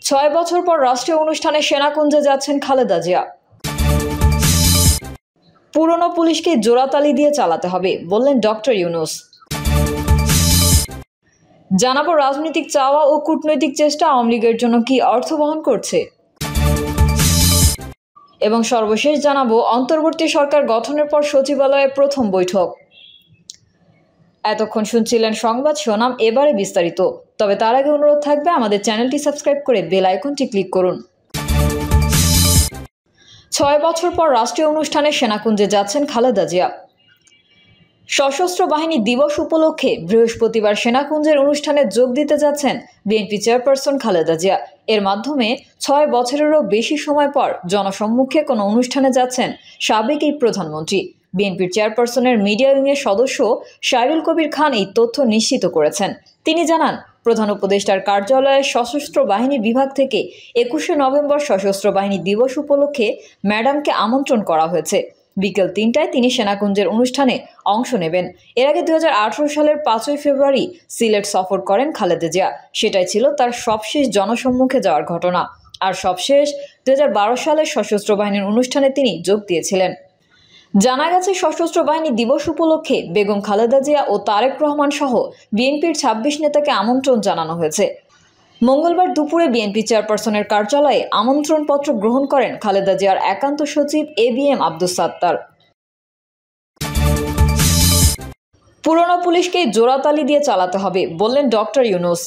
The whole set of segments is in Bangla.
6 বছর পর রাষ্ট্রীয় অনুষ্ঠানে সেনাকুঞ্জে যাচ্ছেন খালেদা জিয়া। পুরনো পুলিশকে জোড়াতালি দিয়ে চালাতে হবে বললেন ডক্টর ইউনূস। জানাবো রাজনৈতিক চাওয়া ও কূটনৈতিক চেষ্টা আওয়ামী লীগের জন্য কি অর্থ বহন করছে। এবং সর্বশেষ জানাবো অন্তর্বর্তী সরকার গঠনের পর সচিবালয়ে প্রথম বৈঠক। এতক্ষণ শুনছিলেন সংবাদ শিরোনাম, এবারে বিস্তারিত। তবে তার আগে অনুরোধ থাকবে আমাদের চ্যানেলটি সাবস্ক্রাইব করে বেল আইকনটি ক্লিক করুন। 6 বছর পর রাষ্ট্রীয় অনুষ্ঠানে সেনাকুঞ্জে যাচ্ছেন খালেদা জিয়া। সশস্ত্র বাহিনী দিবস উপলক্ষে বৃহস্পতিবার সেনাকুঞ্জের অনুষ্ঠানে যোগ দিতে যাচ্ছেন বিএনপি চেয়ারপারসন খালেদা জিয়া। এর মাধ্যমে 6 বছরেরও বেশি সময় পর জনসম্মুখে কোনো অনুষ্ঠানে যাচ্ছেন সাবেক এই প্রধানমন্ত্রী। বিএনপির চেয়ারপারসনের মিডিয়া উইংয়ের সদস্য শায়রুল কবির খান এই তথ্য নিশ্চিত করেছেন। তিনি জানান, প্রধান উপদেষ্টার কার্যালয়ে সশস্ত্র বাহিনী বিভাগ থেকে 21শে নভেম্বর সশস্ত্র বাহিনী দিবস উপলক্ষে ম্যাডামকে আমন্ত্রণ করা হয়েছে। বিকেল 3টায় তিনি সেনাকুঞ্জের অনুষ্ঠানে অংশ নেবেন। এর আগে 2018 সালের 5ই ফেব্রুয়ারি সিলেট সফর করেন খালেদা জিয়া। সেটাই ছিল তার সবশেষ জনসম্মুখে যাওয়ার ঘটনা। আর সবশেষ 2012 সালের সশস্ত্র বাহিনীর অনুষ্ঠানে তিনি যোগ দিয়েছিলেন। জানা গেছে, সশস্ত্র বাহিনী দিবস উপলক্ষে বেগম খালেদা জিয়া ও তারেক রহমান সহ বিএনপির 26 নেতাকে আমন্ত্রণ জানানো হয়েছে। মঙ্গলবার দুপুরে বিএনপি চেয়ারপারসনের কার্যালয়ে আমন্ত্রণপত্র গ্রহণ করেন খালেদা জিয়ার একান্ত সচিব ABM আব্দুস সাত্তার। পুরনো পুলিশকে জোড়াতালি দিয়ে চালাতে হবে বললেন ডক্টর ইউনূস।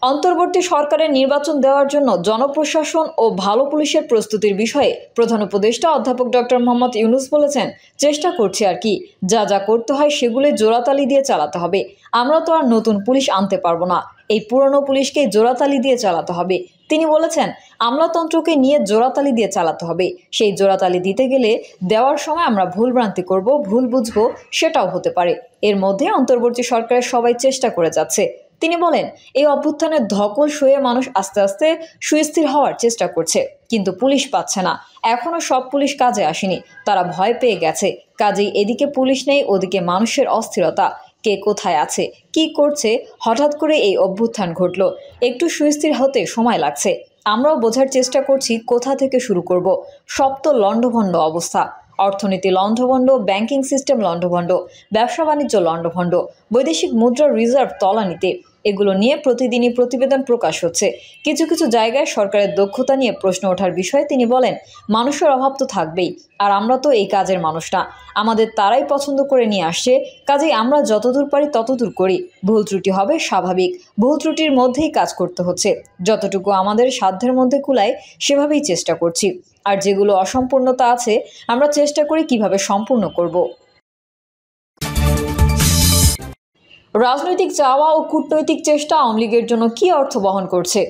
অন্তর্বর্তী সরকারের নির্বাচন দেওয়ার জন্য জনপ্রশাসন ও ভালো পুলিশের প্রস্তুতির বিষয়ে প্রধান উপদেষ্টা অধ্যাপক ডক্টর মোহাম্মদ ইউনূস বলেছেন, চেষ্টা করছি আর কি, যা যা করতে হয় সেগুলো জোড়াতালি দিয়ে চালাতে হবে। আমরা তো আর নতুন পুলিশ আনতে পারবো না, এই পুরনো পুলিশকে জোড়াতালি দিয়ে চালাতে হবে। তিনি বলেছেন, আমলাতন্ত্রকে নিয়ে জোড়াতালি দিয়ে চালাতে হবে। সেই জোড়াতালি দিতে গেলে দেওয়ার সময় আমরা ভুলভ্রান্তি করব, ভুল বুঝবো, সেটাও হতে পারে। এর মধ্যে অন্তর্বর্তী সরকারের সবাই চেষ্টা করে যাচ্ছে। তিনি বলেন, এই অভ্যুত্থানের ধকল সয়ে মানুষ আস্তে আস্তে সুস্থির হওয়ার চেষ্টা করছে, কিন্তু পুলিশ পাচ্ছে না। এখনো সব পুলিশ কাজে আসেনি, তারা ভয় পেয়ে গেছে। কাজেই এদিকে পুলিশ নেই, ওদিকে মানুষের অস্থিরতা। কে কোথায় আছে, কি করছে, হঠাৎ করে এই অভ্যুত্থান ঘটল। একটু সুস্থির হতে সময় লাগছে। আমরাও বোঝার চেষ্টা করছি কোথা থেকে শুরু করব। সব তো লণ্ডভণ্ড অবস্থা। অর্থনীতি লণ্ডভণ্ড, ব্যাংকিং সিস্টেম লণ্ডভণ্ড, ব্যবসা বাণিজ্য লণ্ডভণ্ড, বৈদেশিক মুদ্রার রিজার্ভ তলানিতে। এগুলো নিয়ে প্রতিদিনই প্রতিবেদন প্রকাশ হচ্ছে। কিছু কিছু জায়গায় সরকারের দক্ষতা নিয়ে প্রশ্ন ওঠার বিষয়ে তিনি বলেন, মানুষের অভাব তো থাকবেই, আর আমরা তো এই কাজের মানুষ না। আমাদের তারাই পছন্দ করে নিয়ে আসছে, কাজেই আমরা যতদূর পারি ততদূর করি। ভুল ত্রুটি হবে স্বাভাবিক, ভুল ত্রুটির মধ্যেই কাজ করতে হচ্ছে। যতটুকু আমাদের সাধ্যের মধ্যে কুলায় সেভাবেই চেষ্টা করছি। আর যেগুলো অসম্পূর্ণতা আছে আমরা চেষ্টা করি কিভাবে সম্পূর্ণ করব। রাজনৈতিক চাওয়া ও কূটনৈতিক চেষ্টা আওয়ামী লীগের জন্য কি অর্থ বহন করছে।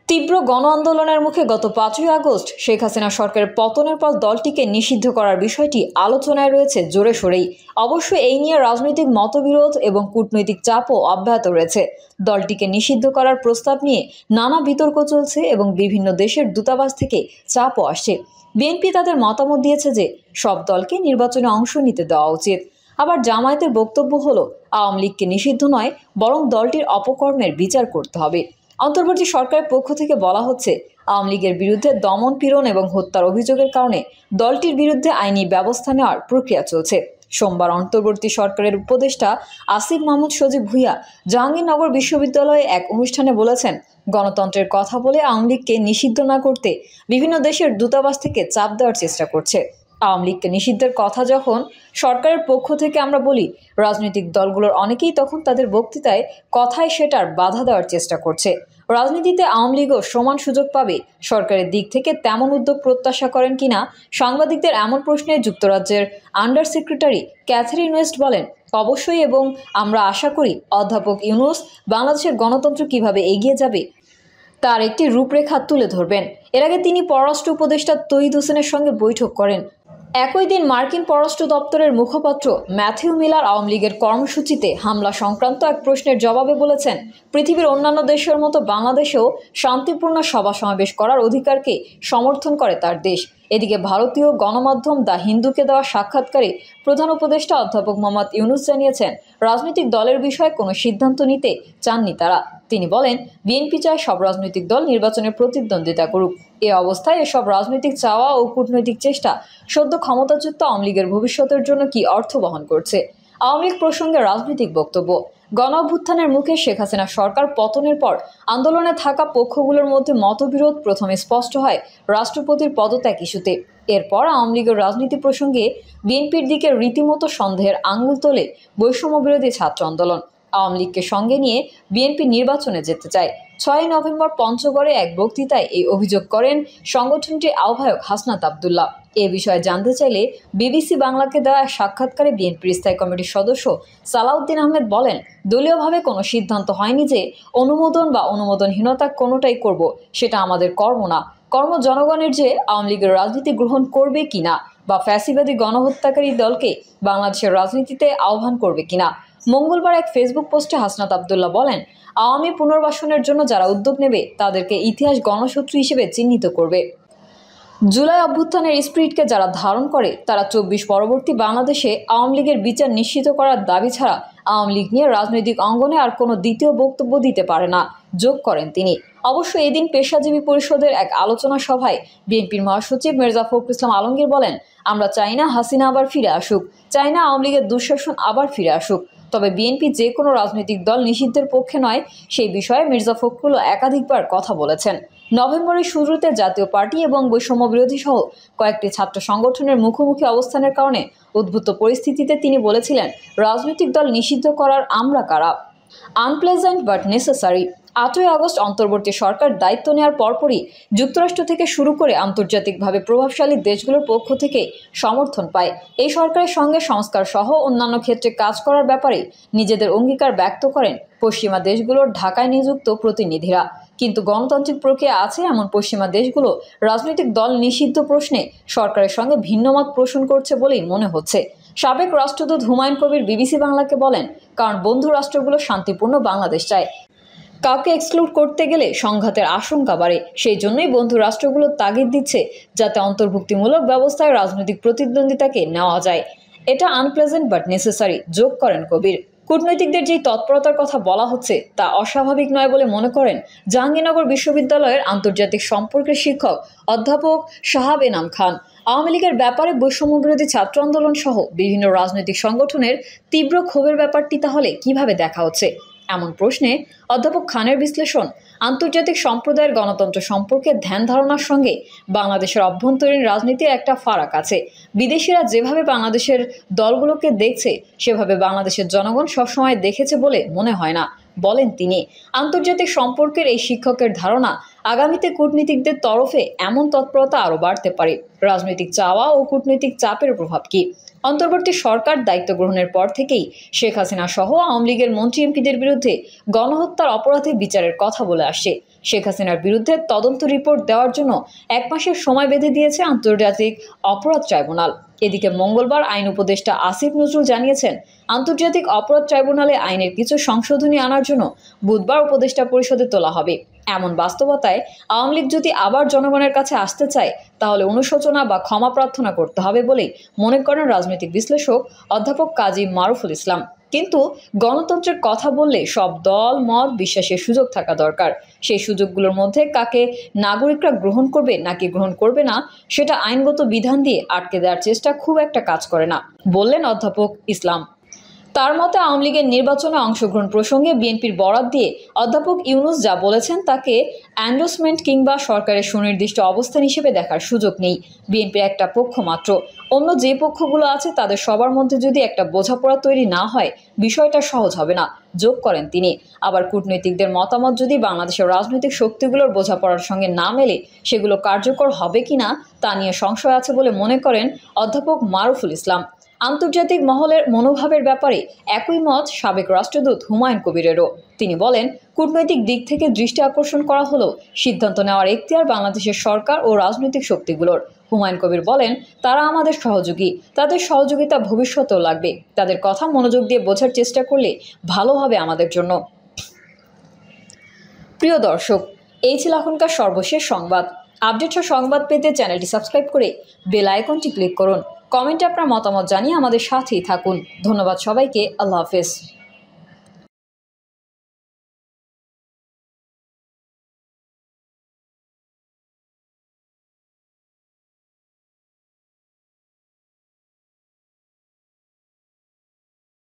তীব্র গণ আন্দোলনের মুখে গত 5ই আগস্ট শেখ হাসিনা সরকারের পতনের পর দলটিকে নিষিদ্ধ করার বিষয়টি আলোচনায় রয়েছে জোরে সোরেই। অবশ্য এই নিয়ে রাজনৈতিক মতবিরোধ এবং কূটনৈতিক চাপও অব্যাহত রয়েছে। দলটিকে নিষিদ্ধ করার প্রস্তাব নিয়ে নানা বিতর্ক চলছে এবং বিভিন্ন দেশের দূতাবাস থেকে চাপও আসছে। বিএনপি তাদের মতামত দিয়েছে যে সব দলকে নির্বাচনে অংশ নিতে দেওয়া উচিত। আবার জামায়াতের বক্তব্য হলো, আওয়ামী লীগকে নিষিদ্ধ নয়, বরং দলটির অপকর্মের বিচার করতে হবে। অন্তর্বর্তী সরকারের পক্ষ থেকে বলা হচ্ছে, আওয়ামী লীগের বিরুদ্ধে দমন পীড়ন এবং হত্যার অভিযোগের কারণে দলটির বিরুদ্ধে আইনি ব্যবস্থা নেওয়ার প্রক্রিয়া চলছে। সোমবার অন্তর্বর্তী সরকারের উপদেষ্টা আসিফ মাহমুদ সজীব ভুঁইয়া জাহাঙ্গীরনগর বিশ্ববিদ্যালয়ে এক অনুষ্ঠানে বলেছেন, গণতন্ত্রের কথা বলে আওয়ামী লীগকে নিষিদ্ধ না করতে বিভিন্ন দেশের দূতাবাস থেকে চাপ দেওয়ার চেষ্টা করছে। আওয়ামী লীগকে নিষিদ্ধের কথা যখন সরকারের পক্ষ থেকে আমরা বলি, রাজনৈতিক দলগুলোর অনেকেই তখন তাদের বক্তৃতায় কথায় সেটার বাধা দেওয়ার চেষ্টা করছে। রাজনীতিতে আওয়ামী লীগও সমান সুযোগ পাবে, সরকারের দিক থেকে তেমন উদ্যোগ প্রত্যাশা করেন কিনা সাংবাদিকদের এমন প্রশ্নে যুক্তরাজ্যের আন্ডার সেক্রেটারি ক্যাথরিন ওয়েস্ট বলেন, অবশ্যই, এবং আমরা আশা করি অধ্যাপক ইউনূস বাংলাদেশের গণতন্ত্র কিভাবে এগিয়ে যাবে তার একটি রূপরেখা তুলে ধরবেন। এর আগে তিনি পররাষ্ট্র উপদেষ্টা তৌহিদ হোসেনের সঙ্গে বৈঠক করেন। একই দিন মার্কিন পররাষ্ট্র দপ্তরের মুখপাত্র ম্যাথিউ মিলার আওয়ামী লীগের কর্মসূচিতে হামলা সংক্রান্ত এক প্রশ্নের জবাবে বলেছেন, পৃথিবীর অন্যান্য দেশের মতো বাংলাদেশেও শান্তিপূর্ণ সভা সমাবেশ করার অধিকারকে সমর্থন করে তার দেশ। এদিকে ভারতীয় গণমাধ্যম দ্য হিন্দুকে দেওয়া সাক্ষাৎকারে প্রধান উপদেষ্টা অধ্যাপক মোহাম্মদ ইউনূস জানিয়েছেন, রাজনৈতিক দলের বিষয়ে কোনো সিদ্ধান্ত নিতে চাননি তারা। তিনি বলেন, বিএনপি চায় সব রাজনৈতিক দল নির্বাচনে প্রতিদ্বন্দ্বিতা করুক। এ অবস্থায় এসব রাজনৈতিক চাওয়া ও কূটনৈতিক চেষ্টা সদ্য ক্ষমতাচ্যুত আওয়ামী লীগের ভবিষ্যতের জন্য কি অর্থ বহন করছে? আওয়ামী লীগ প্রসঙ্গে রাজনৈতিক বক্তব্য। গণঅভ্যুত্থানের মুখে শেখ হাসিনা সরকার পতনের পর আন্দোলনে থাকা পক্ষগুলোর মধ্যে মতবিরোধ প্রথমে স্পষ্ট হয় রাষ্ট্রপতির পদত্যাগ ইস্যুতে। এরপর আওয়ামী লীগের রাজনীতি প্রসঙ্গে বিএনপির দিকে রীতিমতো সন্দেহের আঙুল তোলে বৈষম্য বিরোধী ছাত্র আন্দোলন। আওয়ামী লীগকে সঙ্গে নিয়ে বিএনপি নির্বাচনে যেতে চায়। 6 নভেম্বর পঞ্চগড়ে এক বক্তৃতায় এই অভিযোগ করেন সংগঠনটির আহ্বায়ক হাসনাত আবদুল্লাহ। এ বিষয়ে জানতে চাইলে বিবিসি বাংলাকে দেওয়া এক সাক্ষাৎকারে বিএনপির স্থায়ী কমিটির সদস্য সালাউদ্দিন আহমেদ বলেন, দলীয়ভাবে কোনো সিদ্ধান্ত হয়নি যে অনুমোদন বা অনুমোদনহীনতা কোনোটাই করব, সেটা আমাদের কর্ম না। কর্ম জনগণের যে আওয়ামী লীগের রাজনীতি গ্রহণ করবে কিনা বা ফ্যাসিবাদী গণহত্যাকারী দলকে বাংলাদেশের রাজনীতিতে আহ্বান করবে কিনা। মঙ্গলবার এক ফেসবুক পোস্টে হাসনাত আবদুল্লাহ বলেন, আওয়ামী পুনর্বাসনের জন্য যারা উদ্যোগ নেবে তাদেরকে ইতিহাস গণশত্রু হিসেবে চিহ্নিত করবে। জুলাই অভ্যুত্থানের স্পিরিটকে যারা ধারণ করে তারা 24 পরবর্তী বাংলাদেশে আওয়ামী লীগের বিচার নিশ্চিত করার দাবি ছাড়া আওয়ামী লীগ নিয়ে রাজনৈতিক অঙ্গনে আর কোনো দ্বিতীয় বক্তব্য দিতে পারে না, যোগ করেন তিনি। অবশ্য এদিন পেশাজীবী পরিষদের এক আলোচনা সভায় বিএনপির মহাসচিব মির্জা ফখরুল ইসলাম আলমগীর বলেন, আমরা চাই না হাসিনা আবার ফিরে আসুক, চাই না আওয়ামী লীগের দুঃশাসন আবার ফিরে আসুক। তবে বিএনপি যে কোনো রাজনৈতিক দল নিষিদ্ধের পক্ষে নয়, সেই বিষয়ে মির্জা ফখরুল একাধিকবার কথা বলেছেন। নভেম্বরের শুরুতে জাতীয় পার্টি এবং বৈষম্য বিরোধী সহ কয়েকটি ছাত্র সংগঠনের মুখোমুখি অবস্থানের কারণে উদ্ভূত পরিস্থিতিতে তিনি বলেছিলেন, রাজনৈতিক দল নিষিদ্ধ করার আমরা কারা? Unpleasant but necessary. 8ই আগস্ট অন্তর্বর্তী সরকার দায়িত্ব নেওয়ার পরপরই যুক্তরাষ্ট্র থেকে শুরু করে আন্তর্জাতিকভাবে প্রভাবশালী দেশগুলোর পক্ষ থেকে সমর্থন পায়। এই সরকারের সঙ্গে সংস্কার সহ অন্যান্য ক্ষেত্রে কাজ করার ব্যাপারে নিজেদের অঙ্গীকার ব্যক্ত করেন পশ্চিমা দেশগুলোর ঢাকায় নিযুক্ত প্রতিনিধিরা। কিন্তু গণতান্ত্রিক প্রক্রিয়া আছে এমন পশ্চিমা দেশগুলো রাজনৈতিক দল নিষিদ্ধ প্রশ্নে সরকারের সঙ্গে ভিন্নমত পোষণ করছে বলেই মনে হচ্ছে। সাবেক রাষ্ট্রদূত হুমায়ুন কবির বিবিসি বাংলাকে বলেন, কারণ বন্ধু রাষ্ট্রগুলো শান্তিপূর্ণ বাংলাদেশ চায়। কাউকে এক্সক্লুড করতে গেলে সংঘাতের আশঙ্কা বাড়ে। সেই জন্যই বন্ধু রাষ্ট্রগুলো তাগিদ দিচ্ছে যাতে অন্তর্ভুক্তিমূলক ব্যবস্থায় রাজনৈতিক প্রতিদ্বন্দ্বিতাকে নেওয়া যায়। এটা আনপ্লেজেন্ট বাট নেসেসারি, যোগ করেন কবির। কূটনৈতিকদের যেই তৎপরতার কথা বলা হচ্ছে তা অস্বাভাবিক নয় বলে মনে করেন জাহাঙ্গীরনগর বিশ্ববিদ্যালয়ের আন্তর্জাতিক সম্পর্কের শিক্ষক অধ্যাপক শাহাব এনাম খান। আওয়ামী লীগের ব্যাপারে বৈষম্য বিরোধী ছাত্র আন্দোলন সহ বিভিন্ন রাজনৈতিক সংগঠনের তীব্র ক্ষোভের ব্যাপারটি তাহলে কিভাবে দেখা হচ্ছে? এমন প্রশ্নে অধ্যাপক খানের বিশ্লেষণ, আন্তর্জাতিক সম্প্রদায়ের গণতন্ত্র সম্পর্কে ধ্যান ধারণার সঙ্গে বাংলাদেশের অভ্যন্তরীণ রাজনীতির একটা ফারাক আছে। বিদেশিরা যেভাবে বাংলাদেশের দলগুলোকে দেখছে সেভাবে বাংলাদেশের জনগণ সবসময় দেখেছে বলে মনে হয় না, বলেন তিনি। আন্তর্জাতিক সম্পর্কের এই শিক্ষকের ধারণা, আগামীতে কূটনীতিকদের তরফে এমন তৎপরতা আরও বাড়তে পারে। রাজনৈতিক চাওয়া ও কূটনৈতিক চাপের প্রভাব কি? অন্তর্বর্তী সরকার দায়িত্ব গ্রহণের পর থেকেই শেখ হাসিনা সহ আওয়ামী লীগের মন্ত্রী এমপিদের বিরুদ্ধে গণহত্যার অপরাধে বিচারের কথা বলে আসছে। শেখ হাসিনার বিরুদ্ধে তদন্ত রিপোর্ট দেওয়ার জন্য 1 মাসের সময় বেঁধে দিয়েছে আন্তর্জাতিক অপরাধ ট্রাইব্যুনাল। এদিকে মঙ্গলবার আইন উপদেষ্টা আসিফ নজরুল জানিয়েছেন, আন্তর্জাতিক অপরাধ ট্রাইব্যুনালে আইনের কিছু সংশোধনী আনার জন্য বুধবার উপদেষ্টা পরিষদে তোলা হবে। এমন বাস্তবতায় আওয়ামী লীগ যদি আবার জনগণের কাছে আসতে চায় তাহলে অনুশোচনা বা ক্ষমা প্রার্থনা করতে হবে বলেই মনে করেন রাজনৈতিক বিশ্লেষক অধ্যাপক কাজী মারুফুল ইসলাম। কিন্তু গণতন্ত্রের কথা বললে সব দল মত বিশ্বাসের সুযোগ থাকা দরকার। সেই সুযোগগুলোর মধ্যে কাকে নাগরিকরা গ্রহণ করবে নাকি গ্রহণ করবে না সেটা আইনগত বিধান দিয়ে আটকে দেওয়ার চেষ্টা খুব একটা কাজ করে না, বললেন অধ্যাপক ইসলাম। তার মতে আওয়ামী লীগের নির্বাচনে অংশগ্রহণ প্রসঙ্গে বিএনপির বরাত দিয়ে অধ্যাপক ইউনূস যা বলেছেন তাকে এন্ডোর্সমেন্ট কিংবা সরকারের সুনির্দিষ্ট অবস্থান হিসেবে দেখার সুযোগ নেই। বিএনপির একটা পক্ষ মাত্র, অন্য যে পক্ষগুলো আছে তাদের সবার মধ্যে যদি একটা বোঝাপড়া তৈরি না হয় বিষয়টা সহজ হবে না, যোগ করেন তিনি। আবার কূটনৈতিকদের মতামত যদি বাংলাদেশের রাজনৈতিক শক্তিগুলোর বোঝাপড়ার সঙ্গে না মেলে সেগুলো কার্যকর হবে কিনা তা নিয়ে সংশয় আছে বলে মনে করেন অধ্যাপক মারুফুল ইসলাম। আন্তর্জাতিক মহলের মনোভাবের ব্যাপারে একই মত সাবেক রাষ্ট্রদূত হুমায়ুন কবিরেরও। তিনি বলেন, কূটনৈতিক দিক থেকে দৃষ্টি আকর্ষণ করা হলেও সিদ্ধান্ত নেওয়ার এখতিয়ার বাংলাদেশের সরকার ও রাজনৈতিক শক্তিগুলোর। হুমায়ুন কবির বলেন, তারা আমাদের সহযোগী, তাদের সহযোগিতা ভবিষ্যতেও লাগবে। তাদের কথা মনোযোগ দিয়ে বোঝার চেষ্টা করলে ভালো হবে আমাদের জন্য। প্রিয় দর্শক, এই ছিল এখনকার সর্বশেষ সংবাদ। আপডেট সংবাদ পেতে চ্যানেলটি সাবস্ক্রাইব করে বেল আইকনটি ক্লিক করুন। কমেন্টে আপনার মতামত জানিয়ে আমাদের সাথেই থাকুন। ধন্যবাদ সবাইকে। আল্লাহ হাফেজ।